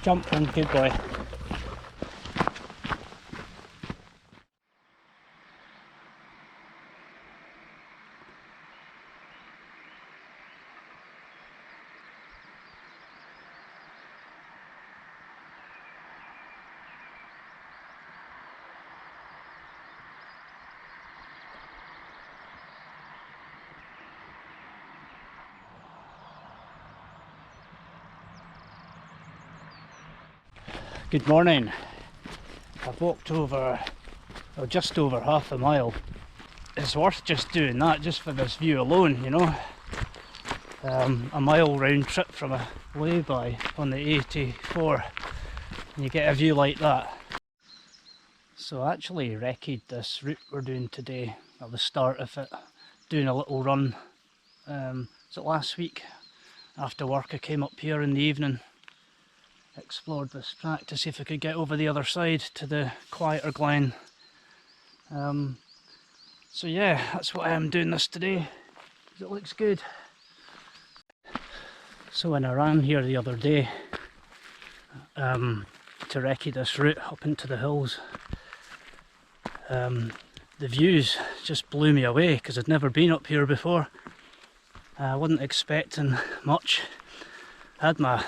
Jump in, good boy. Good morning. I've walked over, well, just over half a mile. It's worth just doing that, just for this view alone, you know. A mile round trip from a lay-by on the 84, and you get a view like that. So I actually recce'd this route we're doing today at the start of it, doing a little run. Was it last week? After work I came up here in the evening, explored this track to see if I could get over the other side to the quieter glen. So yeah, that's why I'm doing this today, because it looks good. So when I ran here the other day to recce this route up into the hills, the views just blew me away, because I'd never been up here before. I wasn't expecting much. I had my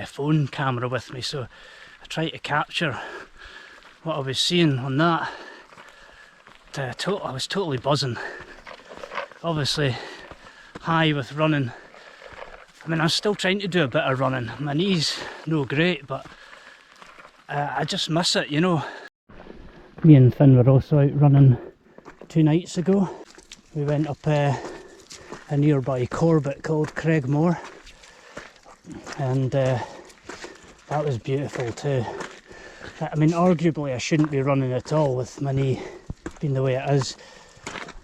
phone camera with me, so I tried to capture what I was seeing on that. I was totally buzzing. Obviously high with running. I mean, I'm still trying to do a bit of running. My knees no great, but I just miss it, you know. Me and Finn were also out running 2 nights ago. We went up a nearby Corbett called Craigmore, and that was beautiful too. I mean, arguably I shouldn't be running at all with my knee being the way it is,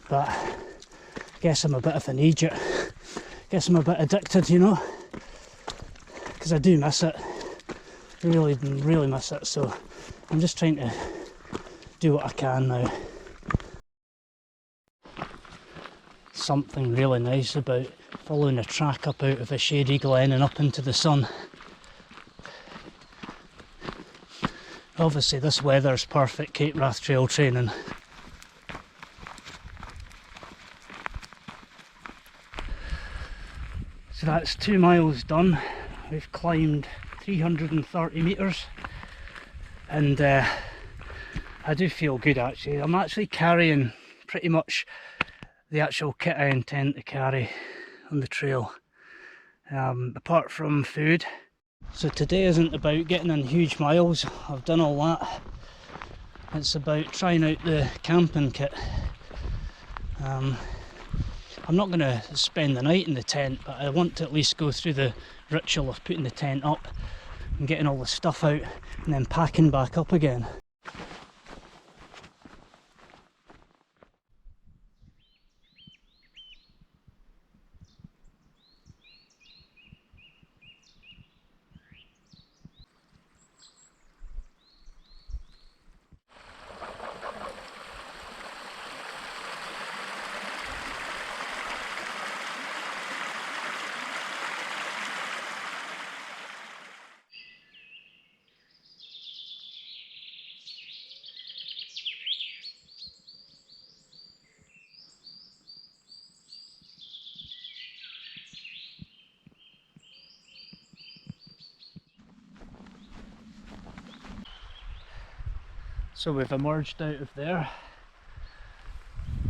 but I guess I'm a bit of an idiot. Guess I'm a bit addicted, you know, because I do miss it. Really miss it, so I'm just trying to do what I can now. Something really nice about following a track up out of a shady glen and up into the sun. Obviously this weather's perfect Cape Wrath trail training. So that's 2 miles done. We've climbed 330 metres, and I do feel good actually. I'm actually carrying pretty much the actual kit I intend to carry on the trail, apart from food. So today isn't about getting in huge miles, I've done all that. It's about trying out the camping kit. I'm not going to spend the night in the tent, but I want to at least go through the ritual of putting the tent up and getting all the stuff out and then packing back up again. So we've emerged out of there,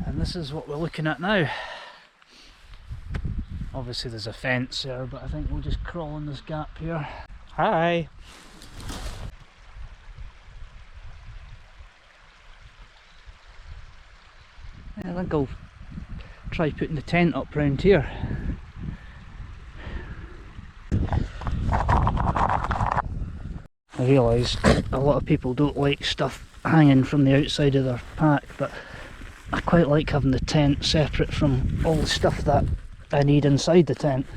and this is what we're looking at now. Obviously there's a fence there, but I think we'll just crawl in this gap here. Hi! I think I'll try putting the tent up round here. I realise a lot of people don't like stuff hanging from the outside of their pack, but I quite like having the tent separate from all the stuff that I need inside the tent.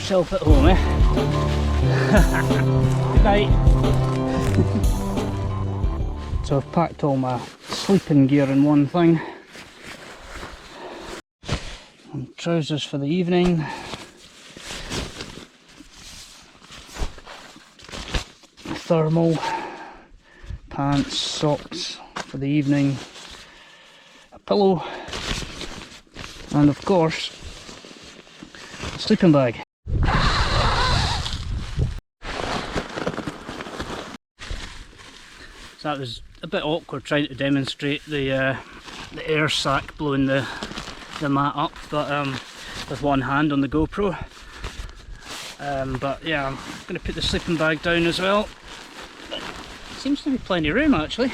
yourself at home, eh? Good night. So I've packed all my sleeping gear in one thing. And trousers for the evening. Thermal. Pants, socks for the evening. A pillow. And of course, a sleeping bag. So that was a bit awkward trying to demonstrate the air sac blowing the mat up, but with one hand on the GoPro. But yeah, I'm going to put the sleeping bag down as well. Seems to be plenty of room actually,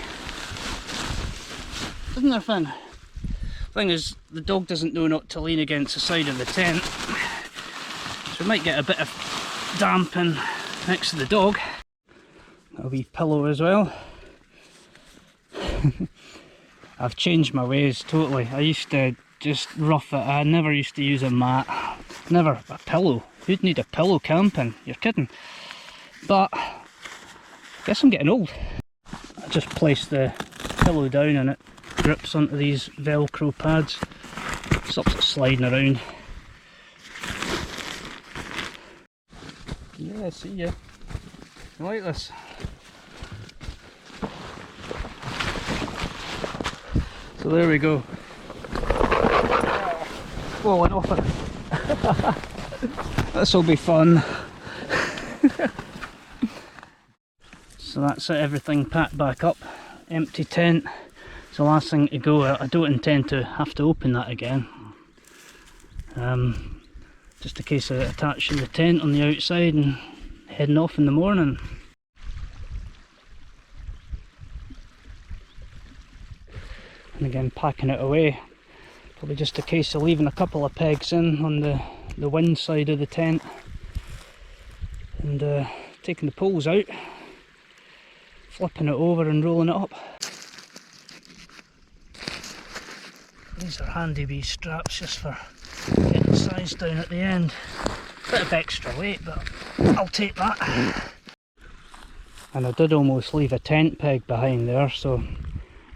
doesn't there, Finn? Thing is, the dog doesn't know not to lean against the side of the tent, so we might get a bit of damping next to the dog. A wee pillow as well. I've changed my ways totally. I used to just rough it. I never used to use a mat, never a pillow. Who'd need a pillow camping? You're kidding. But I guess I'm getting old. I just place the pillow down and it grips onto these Velcro pads, stops it sliding around. Yeah, see ya. You like this? So there we go. Falling off it. This will be fun. So that's it, everything packed back up. Empty tent. It's the last thing to go. I don't intend to have to open that again. Just a case of attaching the tent on the outside and heading off in the morning. And again, packing it away. Probably just a case of leaving a couple of pegs in on the wind side of the tent and taking the poles out, flipping it over and rolling it up. These are handy wee straps just for getting the size down at the end. Bit of extra weight, but I'll take that. And I did almost leave a tent peg behind there, so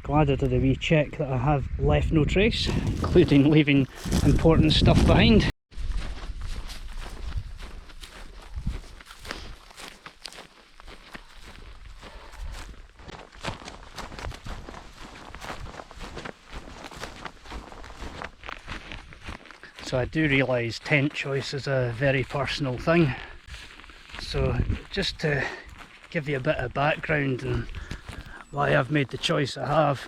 glad I did a wee check that I have left no trace, including leaving important stuff behind. So I do realise tent choice is a very personal thing. So just to give you a bit of background and why I've made the choice I have.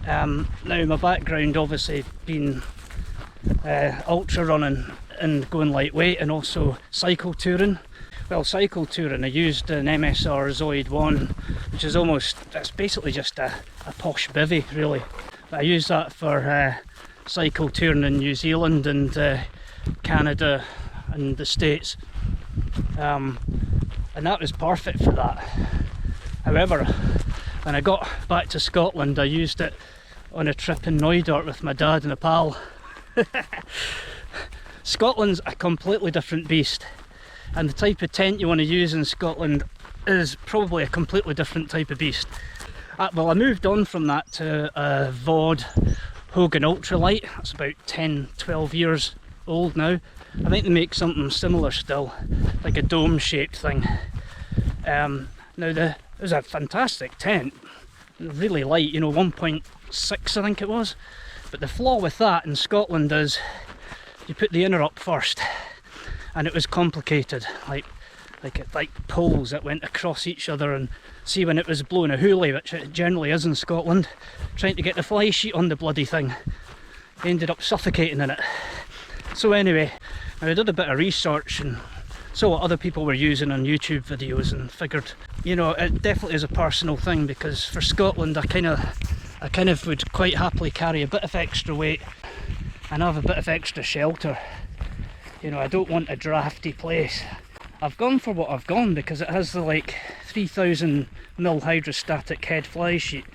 Now my background obviously being ultra running and going lightweight and also cycle touring. Well, cycle touring I used an MSR Zoid 1, which is it's basically just a posh bivvy really. But I use that for cycle touring in New Zealand and Canada and the States. And that was perfect for that. However, when I got back to Scotland, I used it on a trip in Knoydart with my dad and a pal. Scotland's a completely different beast, and the type of tent you want to use in Scotland is probably a completely different type of beast. Well, I moved on from that to a VOD Hogan Ultralight. That's about 10-12 years old now. I think they make something similar still, like a dome shaped thing. Now it was a fantastic tent, really light, you know, 1.6 I think it was. But the flaw with that in Scotland is you put the inner up first, and it was complicated, like poles that went across each other, and see when it was blowing a hoolie, which it generally is in Scotland, trying to get the fly sheet on the bloody thing, ended up suffocating in it. So anyway, I did a bit of research and saw what other people were using on YouTube videos and figured, you know, it definitely is a personal thing, because for Scotland I kind of would quite happily carry a bit of extra weight and have a bit of extra shelter. You know, I don't want a drafty place. I've gone for what I've gone because it has the like 3000mm hydrostatic head fly sheet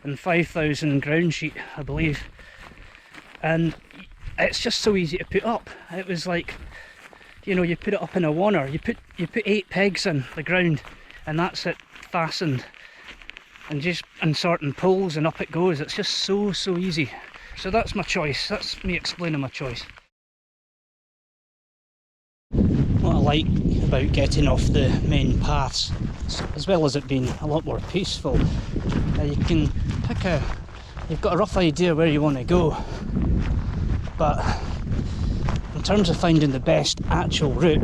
and 5000 ground sheet, I believe, and it's just so easy to put up. It was like you know, you put it up in a wanner, you put 8 pegs in the ground and that's it, fastened, and just inserting poles and up it goes. It's just so easy. So that's my choice, that's me explaining my choice. What I like about getting off the main paths, as well as it being a lot more peaceful, you can you've got a rough idea where you want to go, but in terms of finding the best actual route,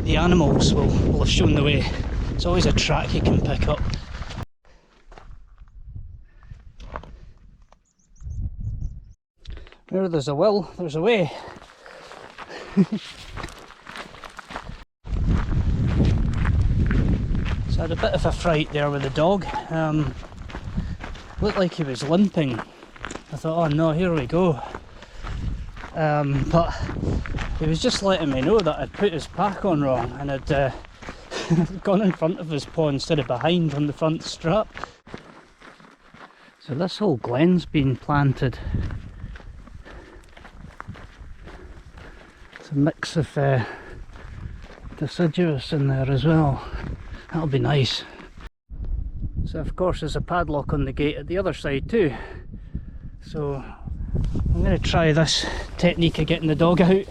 the animals will have shown the way. It's always a track you can pick up. Where there's a will, there's a way. So I had a bit of a fright there with the dog. Looked like he was limping. I thought, oh no, here we go. But he was just letting me know that I'd put his pack on wrong and had gone in front of his paw instead of behind on the front strap. So this whole glen's been planted. It's a mix of deciduous in there as well. That'll be nice. So of course there's a padlock on the gate at the other side too. So I'm going to try this technique of getting the dog out.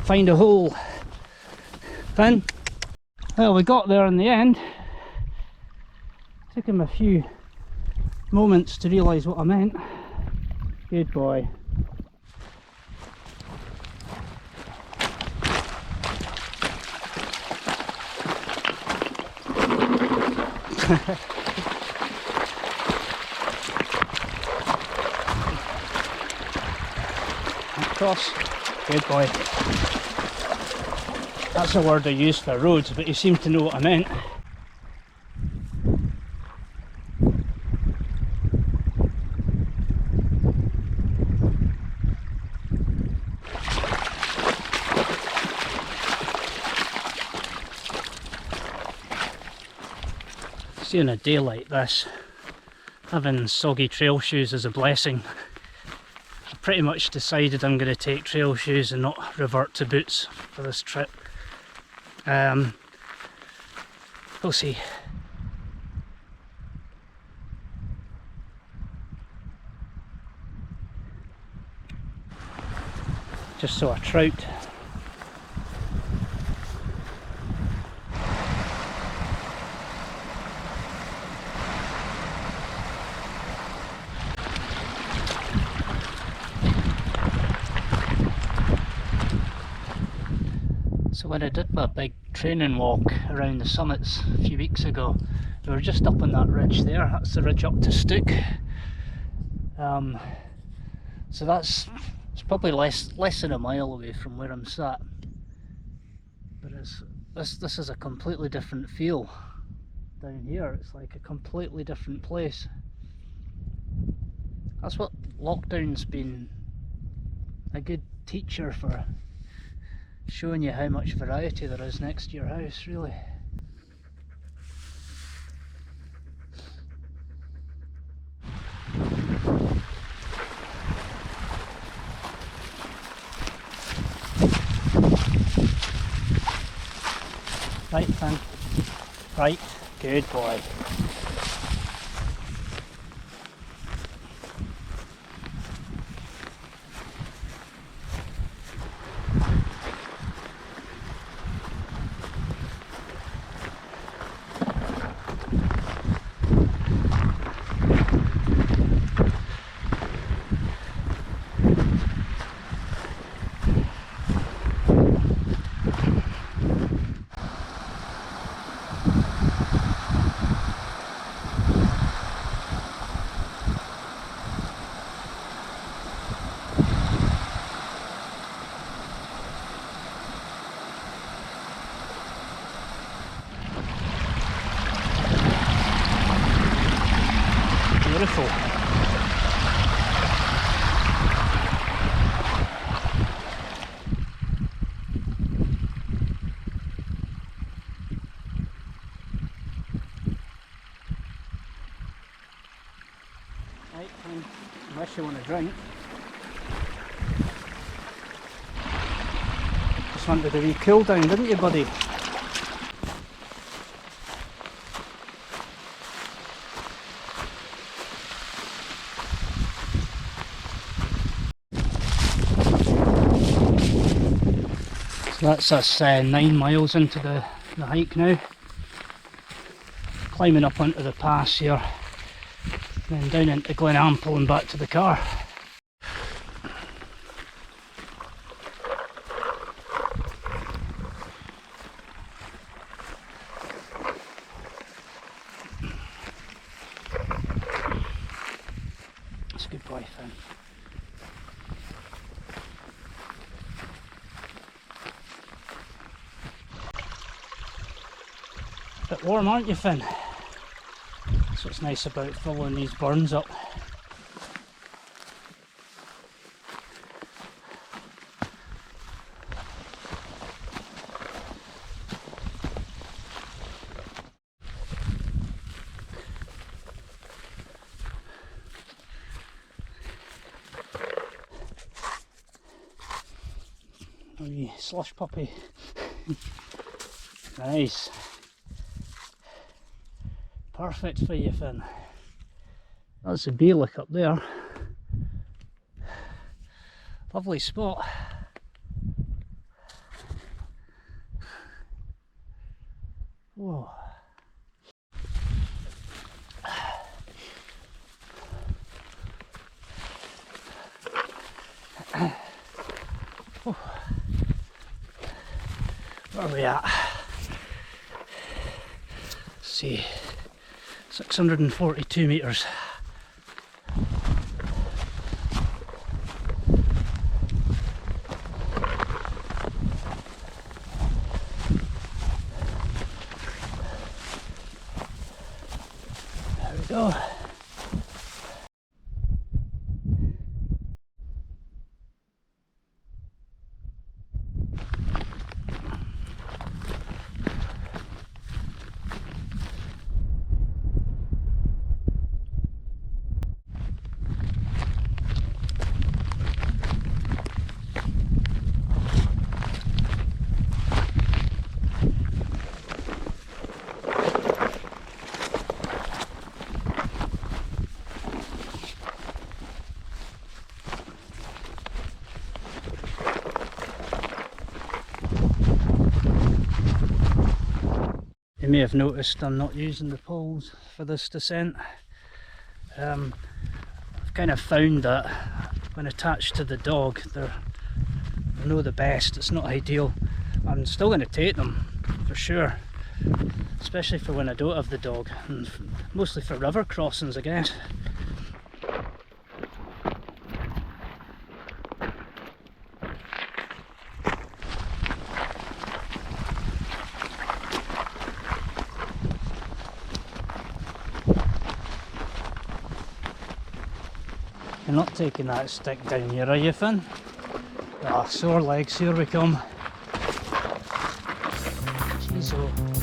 Find a hole. Finn? Well, we got there in the end. Took him a few moments to realise what I meant. Good boy. Across. Good boy. That's a word I use for roads, but you seem to know what I meant. Seeing a day like this, having soggy trail shoes is a blessing. I've pretty much decided I'm going to take trail shoes and not revert to boots for this trip. We'll see. Just saw a trout. So when I did my big training walk around the summits a few weeks ago, we were just up on that ridge there. That's the ridge up to Stook. So it's probably less than a mile away from where I'm sat. But this is a completely different feel down here. It's like a completely different place. That's what lockdown's been a good teacher for, showing you how much variety there is next to your house, really. Right, Finn. Right, good boy. Beautiful. Right, unless you want a drink. Just just wanted a wee cool down, didn't you, buddy? So that's us 9 miles into the hike now. Climbing up onto the pass here, then down into Glen Ample and back to the car. That's a good boy, Finn. Bit warm, aren't you, Finn? That's what's nice about following these burns up. Oh, you slush puppy. Nice. Perfect for you, Finn. That's a Beinn up there. Lovely spot. Whoa. Where are we at? Let's see. 642 metres. There we go. You may have noticed I'm not using the poles for this descent. I've kind of found that when attached to the dog they're no the best. It's not ideal. I'm still going to take them for sure, especially for when I don't have the dog, and mostly for river crossings, I guess. You're not taking that stick down here, are you, Finn? Ah, sore legs, here we come. Jeez, oh.